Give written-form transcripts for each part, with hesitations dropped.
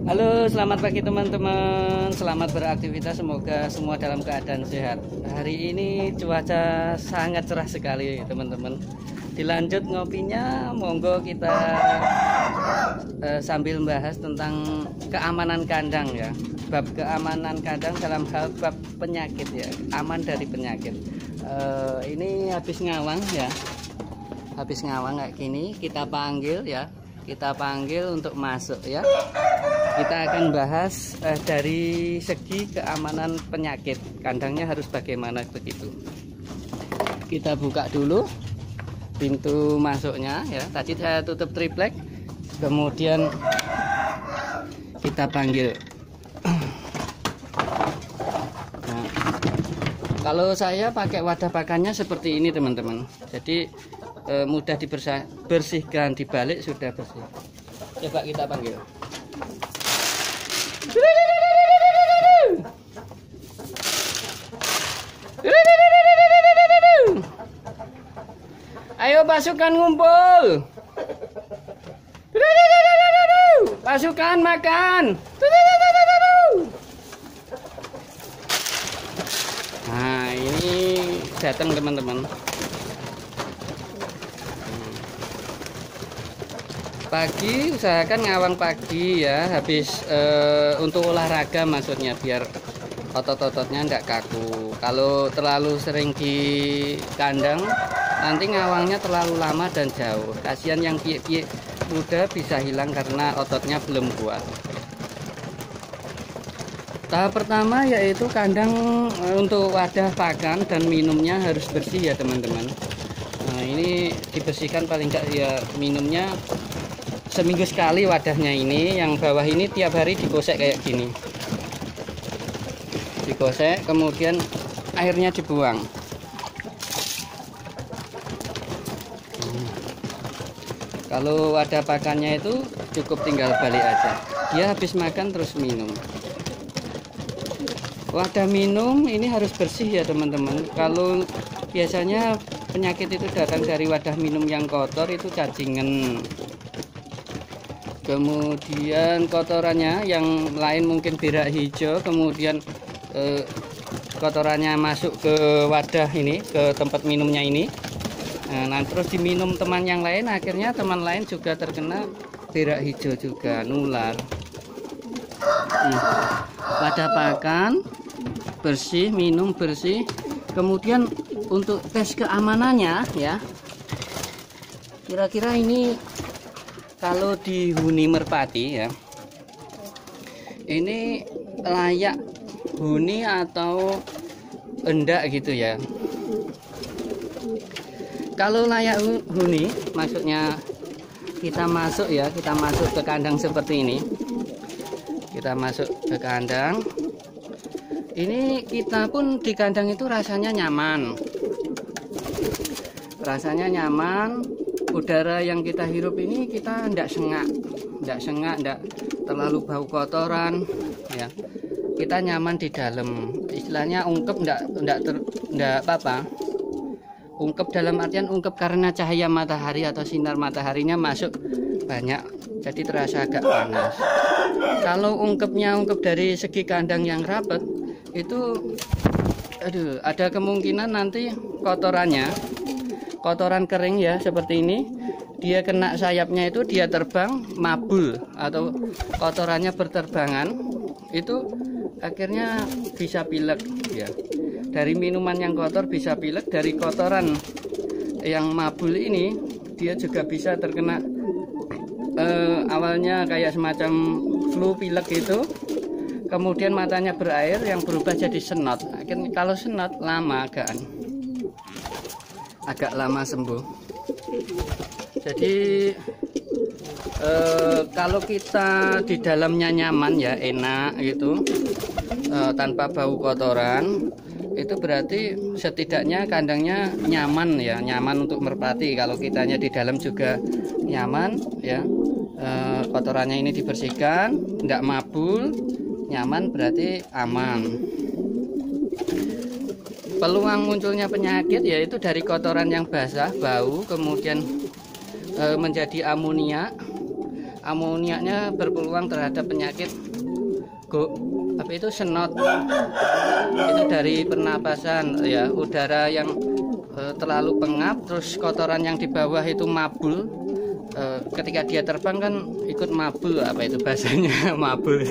Halo, selamat pagi teman-teman. Selamat beraktivitas, semoga semua dalam keadaan sehat. Hari ini cuaca sangat cerah sekali teman-teman. Dilanjut ngopinya, monggo kita sambil membahas tentang keamanan kandang ya. Bab keamanan kandang dalam hal bab penyakit ya, aman dari penyakit. Ini habis ngawang ya. Habis ngawang kayak gini, kita panggil ya. Kita panggil untuk masuk ya. Kita akan bahas dari segi keamanan penyakit. Kandangnya harus bagaimana begitu. Kita buka dulu pintu masuknya ya. Tadi saya tutup triplek. Kemudian kita panggil. Nah, kalau saya pakai wadah pakannya seperti ini teman-teman. Jadi mudah dibersihkan, dibalik sudah bersih. Coba kita panggil. Ayo pasukan ngumpul. Pasukan makan. Nah, ini datang teman-teman. Pagi usahakan ngawang pagi ya, habis untuk olahraga maksudnya, biar otot-ototnya enggak kaku. Kalau terlalu sering di kandang nanti ngawangnya terlalu lama dan jauh. Kasihan yang piye-piye muda bisa hilang karena ototnya belum kuat. Tahap pertama yaitu kandang untuk wadah pakan dan minumnya harus bersih ya teman-teman. Nah, ini dibersihkan paling enggak ya, minumnya seminggu sekali wadahnya ini. Yang bawah ini tiap hari digosek kayak gini, digosek kemudian airnya dibuang. Kalau wadah pakannya itu cukup tinggal balik aja, dia habis makan terus minum. Wadah minum ini harus bersih ya teman-teman. Kalau biasanya penyakit itu datang dari wadah minum yang kotor, itu cacingan. Kemudian kotorannya yang lain mungkin berak hijau, kemudian kotorannya masuk ke wadah ini, ke tempat minumnya ini. Nah, terus diminum teman yang lain, akhirnya teman lain juga terkena berak hijau juga, nular. Wadah pakan bersih, minum bersih. Kemudian untuk tes keamanannya ya, kira-kira ini kalau dihuni merpati ya, ini layak huni atau enggak gitu ya. Kalau layak huni, maksudnya kita masuk ya, kita masuk ke kandang seperti ini. Kita masuk ke kandang. Ini kita pun di kandang itu rasanya nyaman. Rasanya nyaman. Udara yang kita hirup ini kita tidak sengak, tidak terlalu bau kotoran ya. Kita nyaman di dalam, istilahnya ungkep, tidak apa-apa. Ungkep dalam artian ungkep karena cahaya matahari atau sinar mataharinya masuk banyak, jadi terasa agak panas. Kalau ungkepnya ungkep dari segi kandang yang rapat, itu ada kemungkinan nanti kotoran kering ya seperti ini, dia kena sayapnya, itu dia terbang mabul atau kotorannya berterbangan, itu akhirnya bisa pilek ya. Dari minuman yang kotor bisa pilek, dari kotoran yang mabul ini dia juga bisa terkena awalnya kayak semacam flu, pilek gitu, kemudian matanya berair yang berubah jadi senot. Akhirnya kalau senot lama agak lama sembuh. Jadi kalau kita di dalamnya nyaman ya, enak gitu, tanpa bau kotoran, itu berarti setidaknya kandangnya nyaman ya, nyaman untuk merpati. Kalau kitanya di dalam juga nyaman ya, kotorannya ini dibersihkan, tidak mabul, nyaman, berarti aman. Peluang munculnya penyakit yaitu dari kotoran yang basah, bau, kemudian menjadi amonia. amoniaknya berpeluang terhadap penyakit apa itu senot. Itu dari pernapasan ya, udara yang terlalu pengap, terus kotoran yang di bawah itu mabul. Ketika dia terbang kan ikut mabul, apa itu bahasanya mabul.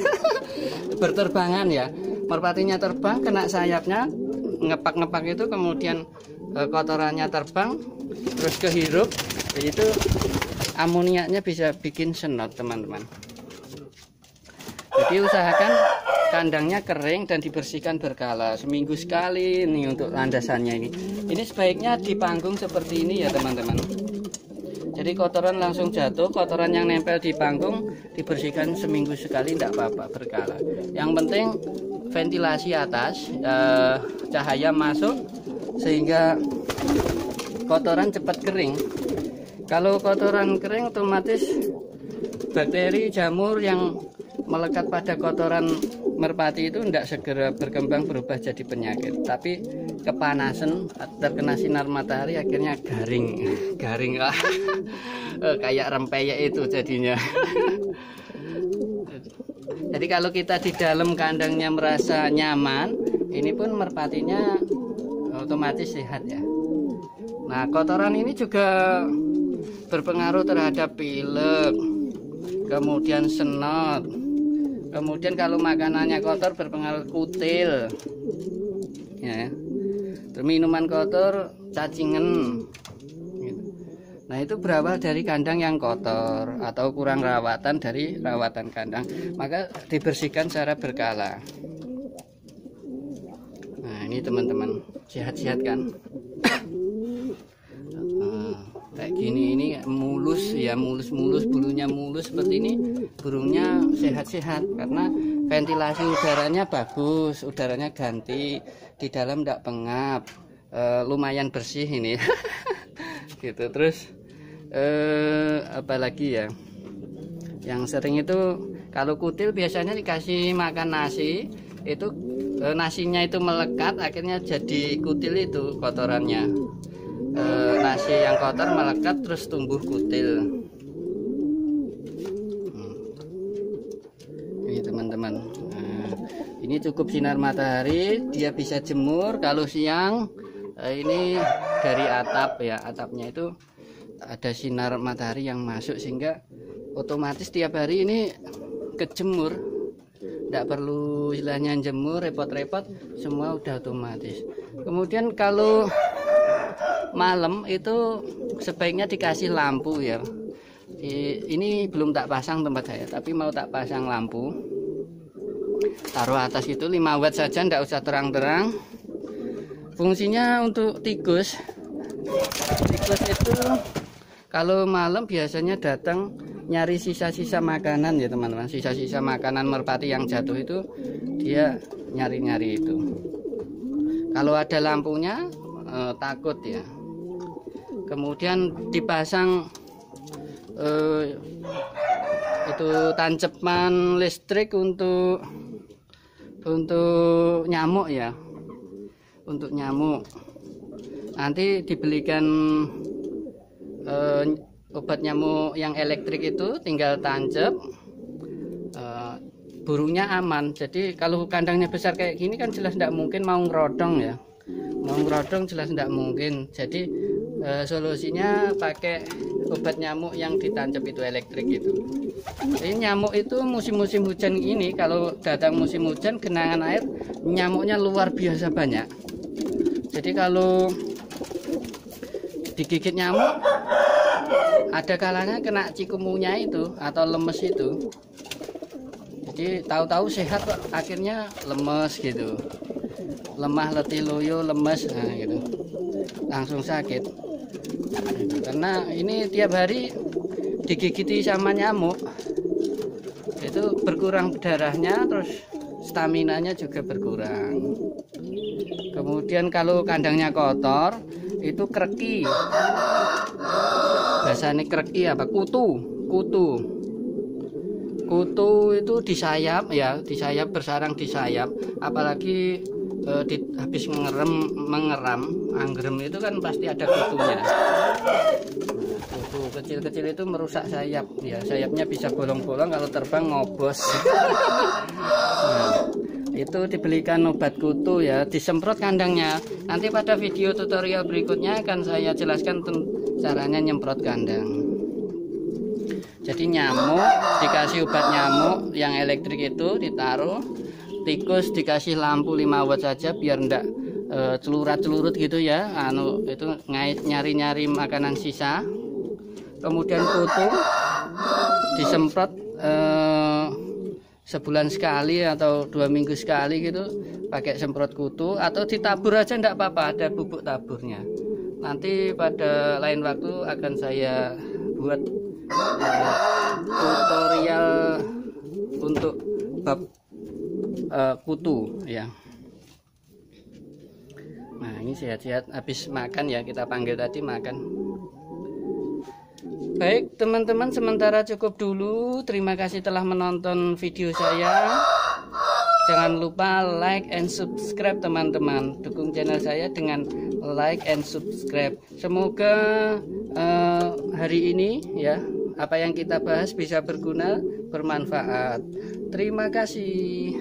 Berterbangan ya, merpatinya terbang kena sayapnya, ngepak-ngepak itu, kemudian kotorannya terbang terus kehirup, itu amoniaknya bisa bikin senot teman-teman. Jadi usahakan kandangnya kering dan dibersihkan berkala, seminggu sekali nih untuk landasannya ini. Ini sebaiknya dipanggung seperti ini ya teman-teman. Jadi kotoran langsung jatuh, kotoran yang nempel di panggung dibersihkan seminggu sekali, tidak apa-apa, berkala. Yang penting ventilasi atas, cahaya masuk sehingga kotoran cepat kering. Kalau kotoran kering otomatis bakteri, jamur yang melekat pada kotoran merpati itu tidak segera berkembang berubah jadi penyakit, tapi kepanasan, terkena sinar matahari akhirnya garing lah. Kayak rempeyek itu jadinya. Jadi kalau kita di dalam kandangnya merasa nyaman, ini pun merpatinya otomatis sehat ya. Nah, kotoran ini juga berpengaruh terhadap pilek, kemudian senot, kemudian kalau makanannya kotor berpengaruh kutil ya, minuman kotor, cacingan gitu. Nah, itu berawal dari kandang yang kotor atau kurang rawatan dari rawatan kandang, maka dibersihkan secara berkala. Nah, ini teman-teman, sehat-sehat kan. Kayak gini, ini mulus ya, mulus bulunya mulus seperti ini, burungnya sehat-sehat karena ventilasi udaranya bagus, udaranya ganti, di dalam tidak pengap, lumayan bersih ini. Gitu. Terus apalagi ya yang sering itu, kalau kutil biasanya dikasih makan nasi, itu nasinya itu melekat, akhirnya jadi kutil itu kotorannya. Nasi yang kotor melekat terus tumbuh kutil. Ini teman-teman, ini cukup sinar matahari, dia bisa jemur. Kalau siang ini dari atap ya, atapnya itu ada sinar matahari yang masuk sehingga otomatis tiap hari ini kejemur, tidak perlu istilahnya jemur repot-repot, semua udah otomatis. Kemudian kalau malam itu sebaiknya dikasih lampu ya. Ini belum tak pasang tempat saya, tapi mau tak pasang lampu, taruh atas itu 5 watt saja, tidak usah terang-terang. Fungsinya untuk tikus itu kalau malam biasanya datang nyari sisa-sisa makanan ya teman-teman. Sisa-sisa makanan merpati yang jatuh itu dia nyari-nyari itu. Kalau ada lampunya takut ya. Kemudian dipasang itu tancepan listrik untuk nyamuk ya, untuk nyamuk. Nanti dibelikan obat nyamuk yang elektrik itu, tinggal tancap, burungnya aman. Jadi kalau kandangnya besar kayak gini kan jelas tidak mungkin mau ngerodong ya, mau ngerodong jelas tidak mungkin. Jadi solusinya pakai obat nyamuk yang ditancap itu elektrik itu. Ini nyamuk itu musim-musim hujan ini, kalau datang musim hujan genangan air, nyamuknya luar biasa banyak. Jadi kalau digigit nyamuk, ada kalanya kena cikumunya itu atau lemes itu. Jadi tahu-tahu sehat kok akhirnya lemes gitu, lemah, letih, loyo, lemes, nah gitu, langsung sakit. Karena ini tiap hari digigiti sama nyamuk, itu berkurang darahnya, terus staminanya juga berkurang. Kemudian kalau kandangnya kotor, itu kreki, biasanya kreki apa, kutu itu di sayap ya, di sayap, bersarang di sayap. Apalagi habis mengeram anggrem itu kan pasti ada kutunya. Kutu kecil-kecil itu merusak sayap ya, sayapnya bisa bolong-bolong kalau terbang ngobos. Nah, itu dibelikan obat kutu ya, disemprot kandangnya. Nanti pada video tutorial berikutnya akan saya jelaskan caranya nyemprot kandang. Jadi nyamuk dikasih obat nyamuk yang elektrik itu ditaruh, tikus dikasih lampu 5 watt saja biar ndak celurat-celurut gitu ya, itu nyari-nyari makanan sisa. Kemudian kutu disemprot sebulan sekali atau 2 minggu sekali gitu, pakai semprot kutu, atau ditabur aja ndak apa-apa, ada bubuk taburnya. Nanti pada lain waktu akan saya buat tutorial untuk bab kutu ya. Nah, ini sehat-sehat habis makan ya, kita panggil tadi makan. Baik teman-teman, sementara cukup dulu. Terima kasih telah menonton video saya. Jangan lupa like and subscribe teman-teman. Dukung channel saya dengan like and subscribe. Semoga hari ini ya, apa yang kita bahas bisa berguna, bermanfaat. Terima kasih.